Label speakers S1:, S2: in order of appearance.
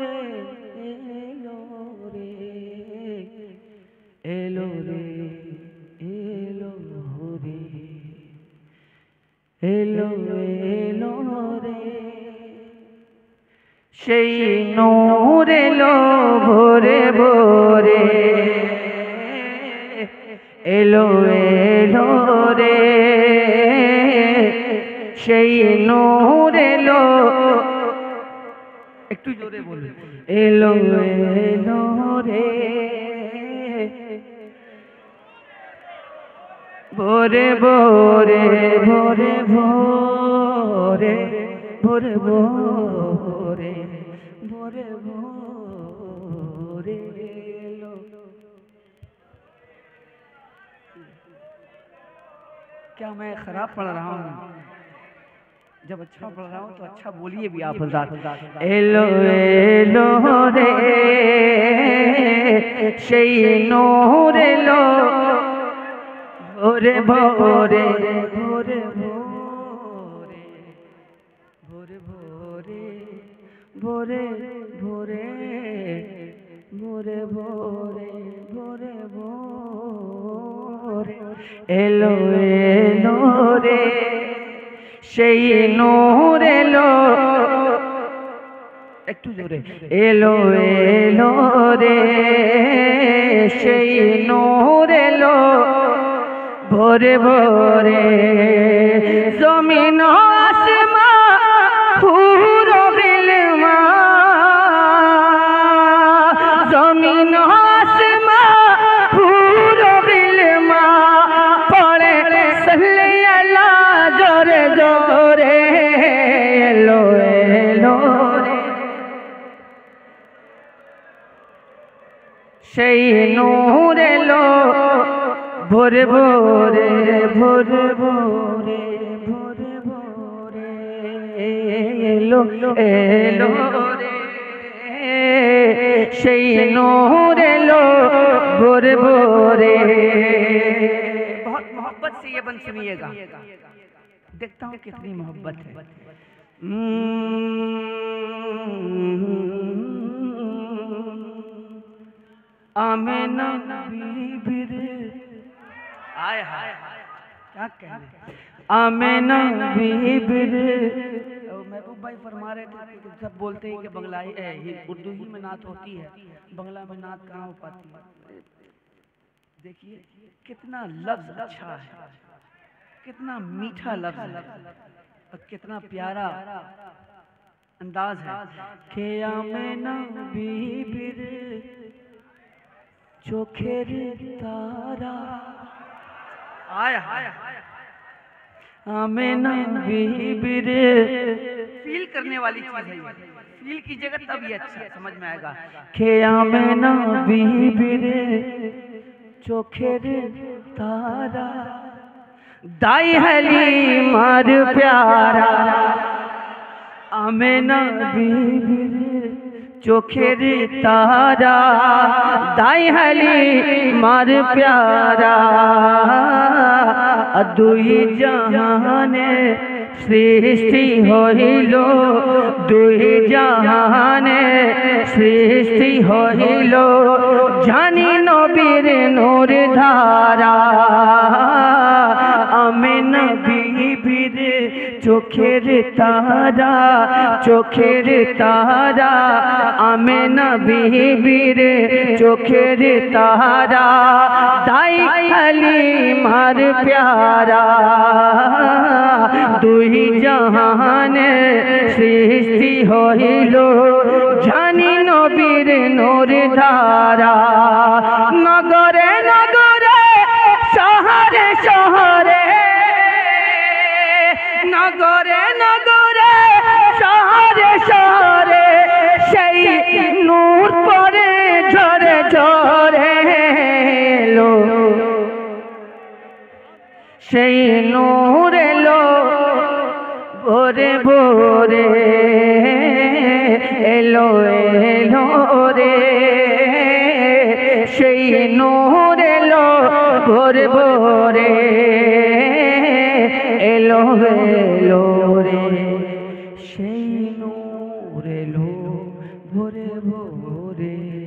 S1: রে এলো রে এলো রে এলো রে এলো এলো রে সেই নূর এলো ভোরে ভোরে এলো এলো রে সেই নূর এলো একটু জোরে বলুন এলো এলো রে ভোরে ভোরে ভোরে ভোরে ভোরে ভোরে भोरे भोरे लो। क्या मैं खराब पढ़ रहा हूँ? जब अच्छा पढ़ रहा हूँ तो अच्छा बोलिए भी आप हज़ार। एलो एलो रे সেই নূর এলো ভোরে ভোরে ভোরে ভোরে ভোরে ভোরে ভোরে ভোরে ভোরে ভোরে ভোরে ভোরে এলো এলো রে সেই নূর এলো একটু জোরে এলো এলো রে সেই নূর এলো ভোরে ভোরে জমিন আসমান পুরো গিলমা জমিন আসমান পুরো গিলমা পড়ে সাল্লি আলা জোরে জোরে এলো এলো রে সেই নূর এলো ভোরে ভোরে ভোরে ভোরে ভোরে ভোরে এলো এলো রে সেই নূর এলো ভোরে ভोरे। बहुत मोहब्बत से ये बंद सुनिएगा, देखता हूँ कितनी मोहब्बत है। आमेना बीबी रे आय हाय क्या कहने आमेना बीबी रे। महबूब भाई फरमा रहे थे सब बोलते हैं कि बंगला ही उर्दू ही में नात होती है, बंगला में नात कहाँ हो पाती है। देखिए कितना लफ्ज अच्छा है, कितना मीठा लफ्ज है और कितना प्यारा अंदाज है। के आमेना बीबी रे चोखेर तारा आय हाय आमेना बीबी रे। फील करने वाली चीज है, फील कीजिएगा तब ये अच्छा समझ में आएगा। के आमेना बीबी रे चोखेर तारा दाई हलीमार प्यारा आमेना बीबी रे चोखेर तारा दाई हलीमार प्यारा दुई जहाने सृष्टि हইলো দুই জাহানে সৃষ্টি হইলো জানি নবীর নূর ধারা আমিনা বিবির চোখের তারা চোখের তারা আমিনা বিবির চোখের তারা দাই হালিমার প্যারা দুই জাহানে সৃষ্টি হইলো জানি নবীর নূর ধারা নগরে নগরে শহরে শহরে নগরে নগরে শহরে শহরে সেই নূর পরে ঝরে ঝরে এলো সেই নূর এলো ভোরে ভোরে এলো এলো রে সেই নূর এলো ভোরে ভোরে এলো এলো রে সেই নূর এলো ভোরে भोरे